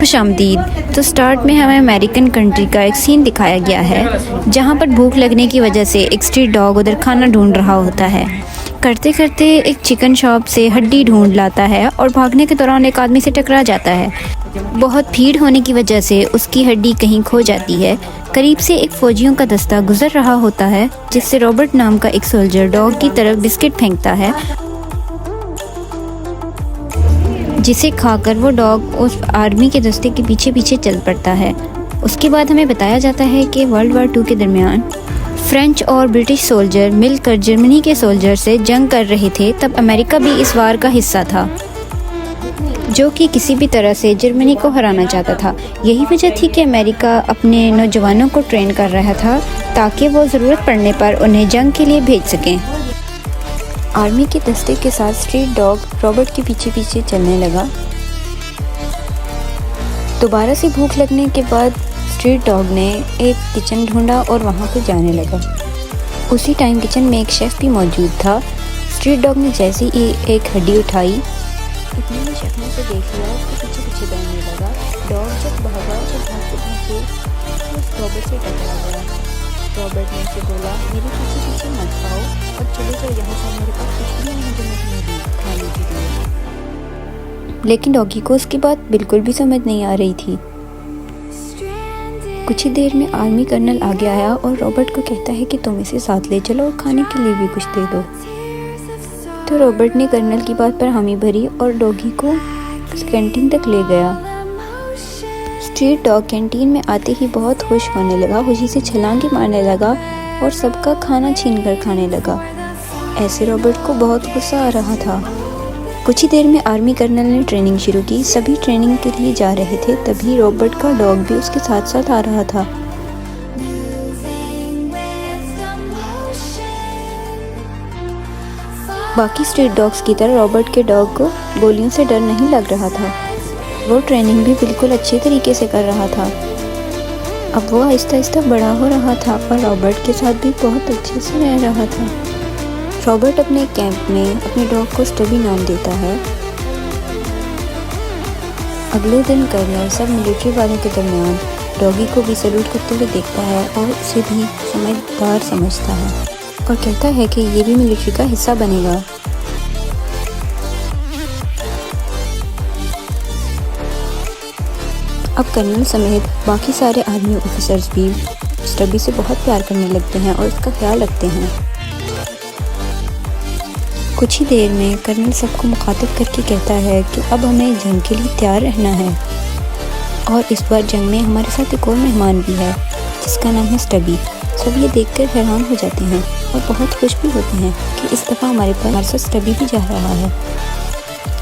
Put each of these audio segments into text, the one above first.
खुशामदीद। तो स्टार्ट में हमें अमेरिकन कंट्री का एक सीन दिखाया गया है जहाँ पर भूख लगने की वजह से एक स्ट्रीट डॉग उधर खाना ढूंढ रहा होता है। करते करते एक चिकन शॉप से हड्डी ढूंढ लाता है और भागने के दौरान एक आदमी से टकरा जाता है। बहुत भीड़ होने की वजह से उसकी हड्डी कहीं खो जाती है। करीब से एक फौजियों का दस्ता गुजर रहा होता है जिससे रॉबर्ट नाम का एक सोल्जर डॉग की तरफ बिस्किट फेंकता है, जिसे खाकर वो डॉग उस आर्मी के दस्ते के पीछे पीछे चल पड़ता है। उसके बाद हमें बताया जाता है कि वर्ल्ड वार 2 के दरमियान फ्रेंच और ब्रिटिश सोल्जर मिलकर जर्मनी के सोल्जर से जंग कर रहे थे। तब अमेरिका भी इस वार का हिस्सा था, जो कि किसी भी तरह से जर्मनी को हराना चाहता था। यही वजह थी कि अमेरिका अपने नौजवानों को ट्रेन कर रहा था ताकि वो ज़रूरत पड़ने पर उन्हें जंग के लिए भेज सकें। आर्मी के दस्ते के साथ स्ट्रीट डॉग रॉबर्ट के पीछे पीछे चलने लगा। दोबारा से भूख लगने के बाद स्ट्रीट डॉग ने एक किचन ढूंढा और वहां पर जाने लगा। उसी टाइम किचन में एक शेफ़ भी मौजूद था। स्ट्रीट डॉग ने जैसे ही एक हड्डी उठाई, इतने में शेफ़ ने उसे देख लिया, उसके पीछे पीछे दौड़ने लगा। डॉग जब भागा तो भागते भागते उस रॉबर्ट से टकरा गया। रॉबर्ट ने उसे बोला, मेरे पीछे पीछे मत आओ और चले जाओ यहाँ से, मेरे पास कुछ भी नहीं जो मैं तुम्हें दूँ खाने के लिए। लेकिन डॉगी को उसकी बात बिल्कुल भी समझ नहीं आ रही थी। कुछ ही देर में आर्मी कर्नल आगे आया और रॉबर्ट को कहता है कि तुम इसे साथ ले चलो और खाने के लिए भी कुछ दे दो। तो रॉबर्ट ने कर्नल की बात पर हामी भरी और डॉगी को कैंटीन तक ले गया। स्ट्रीट डॉग कैंटीन में आते ही बहुत खुश होने लगा, खुशी से छलांगे मारने लगा और सबका खाना छीन कर खाने लगा। ऐसे रॉबर्ट को बहुत गुस्सा आ रहा था। कुछ ही देर में आर्मी कर्नल ने ट्रेनिंग शुरू की। सभी ट्रेनिंग के लिए जा रहे थे, तभी रॉबर्ट का डॉग भी उसके साथ साथ आ रहा था। बाकी स्ट्रीट डॉग्स की तरह रॉबर्ट के डॉग को गोलियों से डर नहीं लग रहा था। वो ट्रेनिंग भी बिल्कुल अच्छे तरीके से कर रहा था। अब वो आहिस्ता आहिस्ता बड़ा हो रहा था और रॉबर्ट के साथ भी बहुत अच्छे से रह रहा था। रॉबर्ट अपने कैंप में अपने डॉग को स्टबी नाम देता है। अगले दिन कर्नल सब मिलिट्री वालों के दरमियान डॉगी को भी सैल्यूट करते हुए देखता है और उसे भी समझदार समझता है और कहता है कि ये भी मिलिट्री का हिस्सा बनेगा। अब कर्नल समेत बाकी सारे आर्मी ऑफिसर्स भी स्टबी से बहुत प्यार करने लगते हैं और उसका ख्याल रखते हैं। कुछ ही देर में कर्नल सबको मुखातिब करके कहता है कि अब हमें जंग के लिए तैयार रहना है और इस बार जंग में हमारे साथ एक और मेहमान भी है जिसका नाम है स्टबी। सब ये देखकर हैरान हो जाते हैं और बहुत खुश भी होते हैं कि इस दफ़ा हमारे साथ स्टबी भी जा रहा है।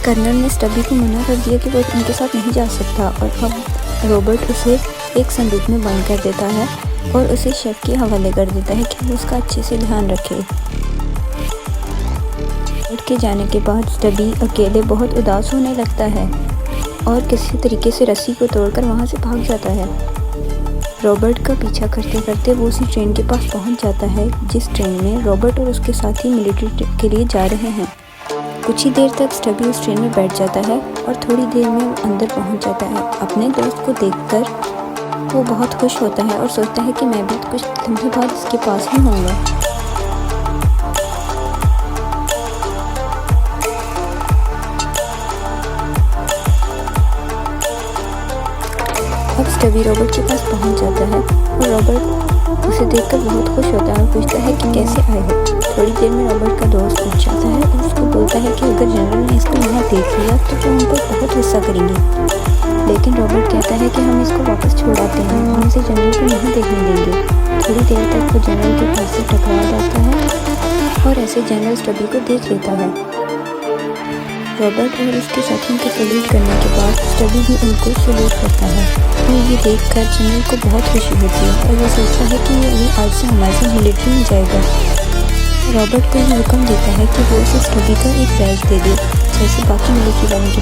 कर्नल ने स्टबी को मना कर दिया कि वो उनके साथ नहीं जा सकता और अब रॉबर्ट उसे एक संदूक में बंद कर देता है और उसे शेफ़ के हवाले कर देता है कि वो उसका अच्छे से ध्यान रखे। के जाने के बाद स्टबी अकेले बहुत उदास होने लगता है और किसी तरीके से रस्सी को तोड़कर वहाँ से भाग जाता है। रॉबर्ट का पीछा करते करते वो उसी ट्रेन के पास पहुँच जाता है जिस ट्रेन में रॉबर्ट और उसके साथी मिलिट्री के लिए जा रहे हैं। कुछ ही देर तक स्टबी उस ट्रेन में बैठ जाता है और थोड़ी देर में अंदर पहुँच जाता है। अपने दोस्त को देखकर वो बहुत खुश होता है और सोचता है कि मैं भी कुछ लम्हे बाद इसके पास ही होऊंगा। अब स्टबी रॉबर्ट के पास पहुंच जाता है और रॉबर्ट उसे देखकर बहुत खुश होता है और पूछता है कि कैसे आए हो। थोड़ी देर में रॉबर्ट का दोस्त पूछ जाता है और उसको बोलता है कि अगर जनरल ने इसको यहाँ देख लिया तो वो हम पर बहुत गुस्सा करेंगे। लेकिन रॉबर्ट कहता है कि हम इसको वापस छोड़ आते हैं, हम इसे जनरल को नहीं देखने देंगे। थोड़ी देर तक वो जनरल के पास से टकरा जाता है और ऐसे जनरल स्टबी को देख लेता है। रॉबर्ट और उसके साथियों को सैल्यूट करने के बाद स्टबी भी उनको सैल्यूट करता है और ये देखकर जनरल को बहुत खुशी होती है और वो सोचता है कि ये आज से हमारे साथ मिलिट्री में जाएगा। रॉबर्ट को ये हुक्म देता है कि वो उसे स्टबी का एक बैज दे दे जैसे बाकी मिलिट्री वालों के